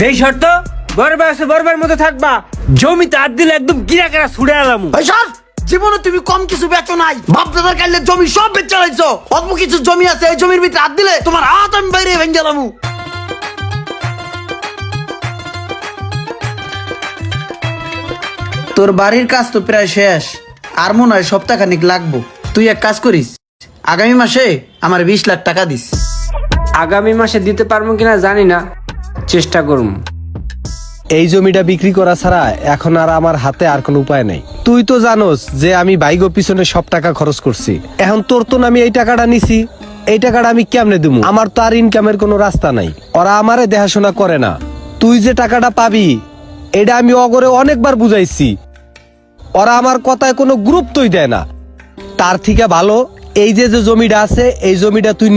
এই শর্ত বরবার আছে বরবার মতো থাকবা, জমিতে হাত দিলে একদম গিরা কেরা ছুড়ে আলাম। জীবনে তুমি কম কিছু বেচো নাই, বাপ দাদার কাইলে জমি সব বেচে লাইছো। অল্প কিছু জমি আছে, এই জমির ভিতরে হাত দিলে তোমার হাত আমি বাইরে ভেঙে গেলাম। তোর বাড়ির কাজ তো প্রায় শেষ, আর মনে হয় সপ্তাহখানিক লাগবো। তুই এক কাজ করিস, আগামী মাসে আমার 20 লাখ টাকা দিস। আগামী মাসে দিতে পারবো কিনা জানি না, চেষ্টা করুম। এই জমিটা বিক্রি করা ছাড়া এখন আর আমার হাতে আর কোনো উপায় নেই। তুই তো জানোস যে আমি বাইগো পিছনে সব টাকা খরচ করছি। এখন তোর তো আমি এই টাকাটা নিছি, এই টাকাটা আমি কেমনে দেবো? আমার তো আর ইনকামের কোনো রাস্তা নাই, ওরা আমারে দেখাশোনা করে না। তুই যে টাকাটা পাবি এটা আমি অগরে অনেকবার বুঝাইছি, ওরা আমার কথায় কোনো গুরুত্বই দেয় না। তার থেকে ভালো এই যে যে জমিটা আছে এই জমিটা তুই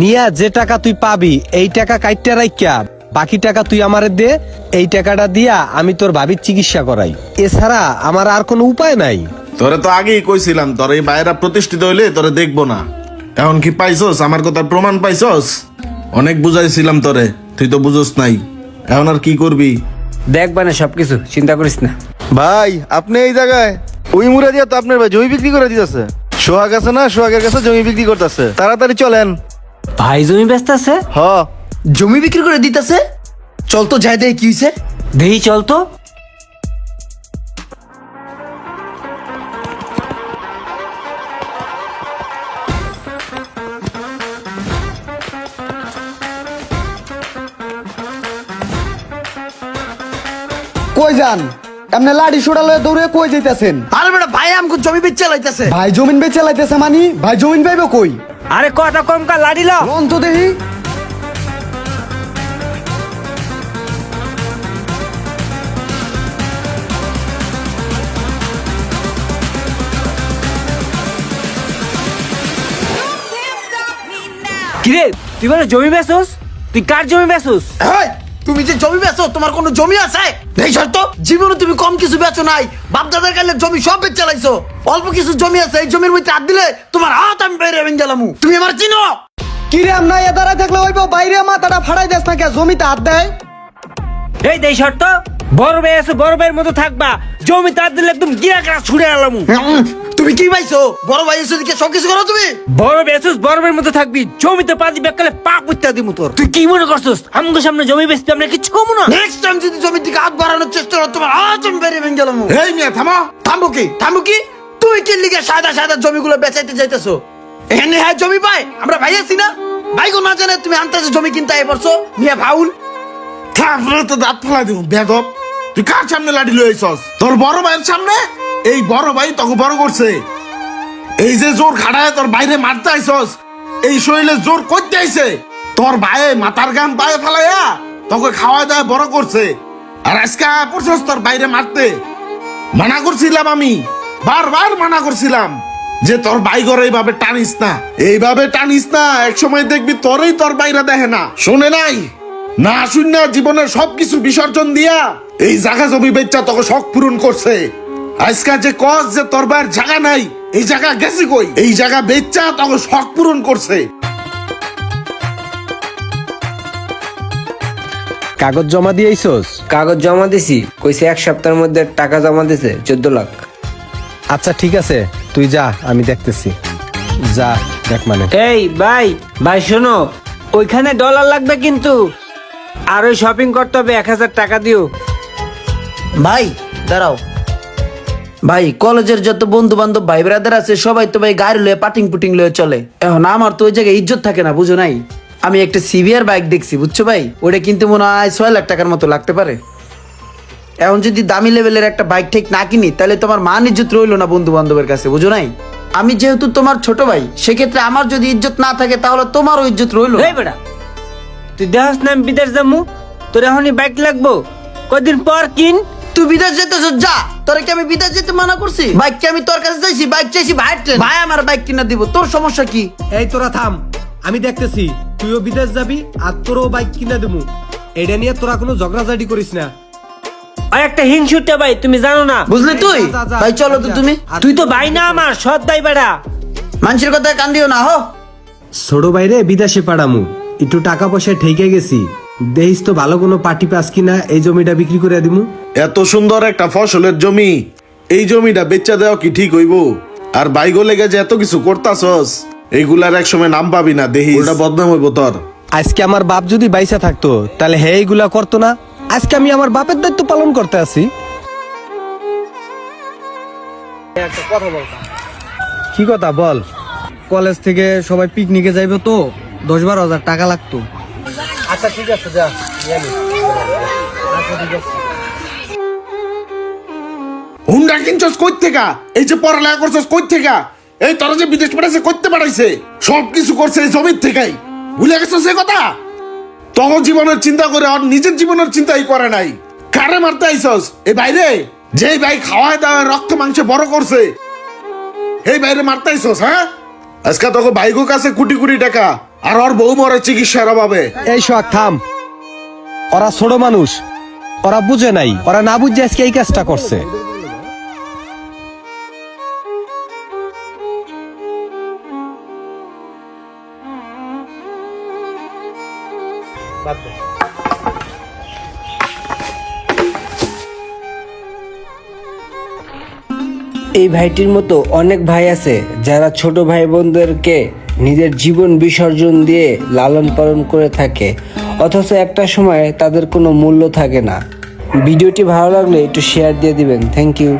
নিয়া যে টাকা তুই পাবি এই টাকা কাইটটা রাখিয়া বাকি টাকা তুই আমারে দে। এই টাকাটা দিয়া আমি তোর ভাবির চিকিৎসা করাই, এছাড়া আমার আর কোনো উপায় নাই। তোরে তো আগেই কইছিলাম তোর এই বাইরা প্রতিষ্ঠিত হইলে তোরে দেখবো না। এখন কি পাইছস? আমার কথার প্রমাণ পাইছস? অনেক বুঝাইছিলাম তোরে, তুই তো বুঝস নাই। এখন আর কি করবি? দেখবা না সবকিছু, চিন্তা করিস না। ভাই আপনি এই জায়গায় ওই মুড়া দিয়া তো আপনার ভাই জমি বিক্রি করে দিতেছে। সোহাগ আছে না, সোহাগের কাছে জমি বিক্রি করতেছে, তাড়াতাড়ি চলেন। ভাই জমি ব্যস্ত আছে, হ জমি বিক্রি করে দিতেছে, চল তো যাই দেয় কি হয়েছে। দেহি চল তো। কই যান? এমনি লাড়ি সোড়ালে দৌড়ে কই যাইতেছেন? আরে বেটা ভাই আমাকে জমি বেচে লাইতেছে। ভাই জমিন বেচে লাইতেছে মানি? ভাই জমিন পাইব কই? আরে কথা কম কা, লাড়ি ল। লন তো দেখি। কিরে তুই বলে জমি বেচোস? তুই কার জমি বেচোস? এই, তুমি যে জমি বেচো তোমার কোনো জমি আছে? এই শর্ত, জীবনে তুমি কম কিছু বেচো নাই, বাপ দাদার কাইলে জমি সব বেচে লাইছো। অল্প কিছু জমি আছে, এই জমির মধ্যে হাত দিলে তোমার হাত আমি বাইরে ভেঙে গেলাম। তুমি আমার চিনো? কি রে আমনা এ দাঁড়ায় থাকলে হইব, বাইরে মাথাটা ফাড়াই দেস না কে? জমিতে হাত দেয়। এই দেই শর্ত, বড় ভাই আছে বড় ভাইয়ের মতো থাকবা, জমি তার দিলে একদম গিরা কেরা ছুড়ে আলাম। তুমি কি পাইছো? বড় ভাই এসে দিকে সব কিছু করো তুমি। বড় বেচোস বড় ভাইয়ের মতো থাকবি, জমিতে পাঁচি বেকালে পা পুঁতা দিমু তোর। তুই কি মনে করছস আমগো সামনে জমি বেচতে আমরা কিচ্ছু কমু না? নেক্সট টাইম যদি জমির দিকে হাত বাড়ানোর চেষ্টা করো তোমার হাত আমি বাইরে ভেঙে গেলাম। এই মিয়া থামো। থামবো কি? থামবো কি? তুই কি লিগে সাদা সাদা জমিগুলো বেচাইতে যাইতেছো? এখানে হ্যাঁ জমি পাই, আমরা ভাই আছি না? ভাইগো না জানে তুমি আনতেছো জমি কিনতে আই পড়ছো মিয়া ভাউল। তারপরে তো দাঁত ফেলাই দিব বেদব। তুই কার সামনে লাঠি লইছস? তোর বড় ভাইয়ের সামনে। এই বড় ভাই তোকে বড় করছে। এই যে জোর খাড়ায় তোর বাইরে মারতে আইছস, এই শরীরে জোর করতে আইছে। তোর ভাই মাথার গাম পায়ে ফেলাইয়া তোকে খাওয়া দাওয়া বড় করছে, আর আজকে পড়ছস তোর বাইরে মারতে। মানা করছিলাম আমি, বারবার মানা করছিলাম যে তোর ভাই ঘরে এইভাবে টানিস না, এইভাবে টানিস না। এক সময় দেখবি তোরই তোর বাইরে দেখে না, শোনে নাই না শূন্য জীবনের সবকিছু বিসর্জন দিয়া এই জায়গা জমি বেচা তোকে শখ পূরণ করছে। আজকে যে কস যে তোর ভাইয়ের জায়গা নাই, এই জায়গা গেছে কই? এই জায়গা বেচা তোকে শখ পূরণ করছে। কাগজ জমা দিয়েছস? কাগজ জমা দিছি, কইছে 1 সপ্তাহের মধ্যে টাকা জমা দিছে 14 লাখ। আচ্ছা ঠিক আছে, তুই যা, আমি দেখতেছি। যা দেখ মানে। এই ভাই ভাই শোনো, ওইখানে ডলার লাগবে কিন্তু, আর ওই শপিং করতে হবে 1000 টাকা দিও। ভাই দাঁড়াও ভাই, কলেজের যত বন্ধু বান্ধব ভাই ব্রাদার আছে সবাই তো ভাই গাড়ি লয়ে পাটিং পুটিং লয়ে চলে। এখন আমার তো ওই জায়গায় ইজ্জত থাকে না, বুঝো নাই? আমি একটা সিভিআর বাইক দেখছি, বুঝছো ভাই? ওটা কিন্তু মনে হয় 6 লাখ টাকার মতো লাগতে পারে। এখন যদি দামি লেভেলের একটা বাইক ঠিক না কিনি তাহলে তোমার মান ইজ্জত রইলো না বন্ধু বান্ধবের কাছে, বুঝো নাই? আমি যেহেতু তোমার ছোট ভাই, সেক্ষেত্রে আমার যদি ইজ্জত না থাকে তাহলে তোমারও ইজ্জত রইলো। এই বেটা তুই দেখাস না আমি বিদেশ যাবো, তোর এখনই বাইক লাগবো, কদিন পর কিন। তুই বিদেশ যেতেছ যা, তোরা কি আমি বিদেশ যেতে মানা করছি? বাইক কি আমি তোর কাছে চাইছি? বাইক চাইছি ভাইয়ের ট্রেন, ভাই আমার বাইক কিনা দিব, তোর সমস্যা কি? এই তোরা থাম, আমি দেখতেছি। তুইও বিদেশ যাবি আর তোরও বাইক কিনা দেবো, এটা নিয়ে তোরা কোনো ঝগড়াঝাটি করিস না। আর একটা হিংসুটে ভাই, তুমি জানো না? বুঝলি তুই? যা, যা, ভাই চলো তো যা। তুমি। তুই তো ভাই না আমার, সৎ ভাই বেটা। মানুষের কথায় কান দিও না হো। ছোট বাইরে বিদেশে পাড়ামু, একটু টাকা পয়সা ঠেকে গেছি, দেখিস তো ভালো কোনো পার্টি পাস কিনা, এই জমিটা বিক্রি করে দিমু। এত সুন্দর একটা ফসলের জমি, এই জমিটা বেচা দেওয়া কি ঠিক হইব? আর বাইগো লেগে যে এত কিছু করতাছস, এইগুলার এক সময় নাম পাবি না, দেহি ওটা বদনাম হইব তোর। আজকে আমার বাপ যদি বাইসা থাকতো তাহলে হে এইগুলা করতো না। আজকে আমি আমার বাপের দায়িত্ব পালন করতে আছি। কি কথা বল? কলেজ থেকে সবাই পিকনিকে যাইবে তো 10-12 হাজার টাকা লাগতো। আচ্ছা ঠিক আছে, যা। হুন্ডা কিনছস কই থেকে? এই যে পড়ালেখা করছস কই থেকে? এই তোরা যে বিদেশ পাঠাইছে করতে পাঠাইছে, সবকিছু করছে এই জমির থেকেই। ভুলে গেছস এই কথা? তহ জীবনের চিন্তা করে আর নিজের জীবনের চিন্তাই করে নাই। কারে মারতে আইছস? এই বাইরে যেই ভাই খাওয়ায় দাওয়ায় রক্ত মাংসে বড় করছে, এই বাইরে মারতে আইছস? হ্যাঁ, আজকে তোকে বাইগো কাছে কোটি কোটি টাকা, আর ওর বউ মরে চিকিৎসার অভাবে। এই সোহাগ থাম, ওরা ছোট মানুষ, ওরা বুঝে নাই, ওরা না বুঝে আজকে এই কাজটা করছে। এই ভাইটির মতো অনেক ভাই আছে যারা ছোট ভাই বোনদেরকে নিজের জীবন বিসর্জন দিয়ে লালন পালন করে থাকে, অথচ একটা সময় তাদের কোনো মূল্য থাকে না। ভিডিওটি ভালো লাগলে একটু শেয়ার দিয়ে দিবেন। Thank you.